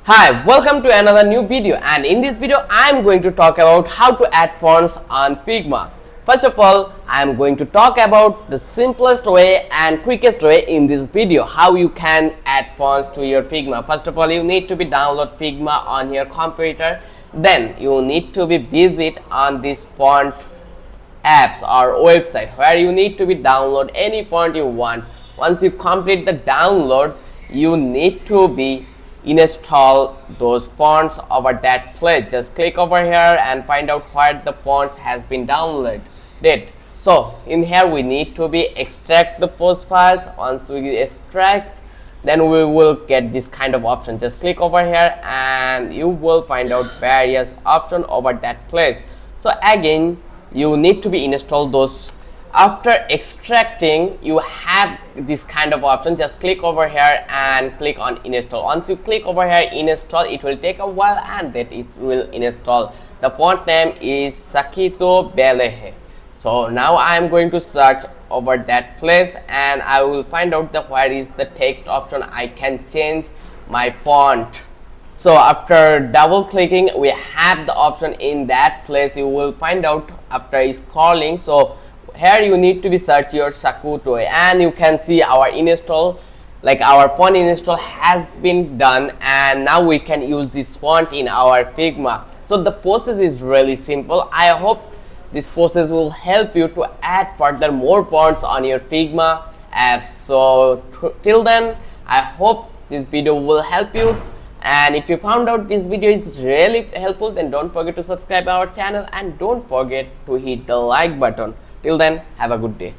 Hi, welcome to another new video, and in this video I am going to talk about how to add fonts on Figma. First of all, I am going to talk about the simplest way and quickest way in this video how you can add fonts to your Figma. First of all, you need to be download Figma on your computer. Then you need to be visit on this font apps or website where you need to be download any font you want. Once you complete the download, you need to be install those fonts over that place. Just click over here and find out where the font has been downloaded. So in here we need to be extract the post files. Once we extract, then we will get this kind of option. Just click over here and you will find out various options over that place. So again, you need to be install those. After extracting, you have this kind of option. Just click over here and click on install. Once you click over here install, it will take a while and that it will install. The font name is Sakito Belehe. So now I am going to search over that place and I will find out the where is the text option. I can change my font. So after double clicking, we have the option in that place. You will find out after scrolling. So here you need to be search your Sakuto and you can see our install, like our font install has been done, and now we can use this font in our Figma. So the process is really simple. I hope this process will help you to add further more fonts on your Figma apps. So till then, I hope this video will help you. And if you found out this video is really helpful, then don't forget to subscribe our channel and don't forget to hit the like button. Till then, have a good day.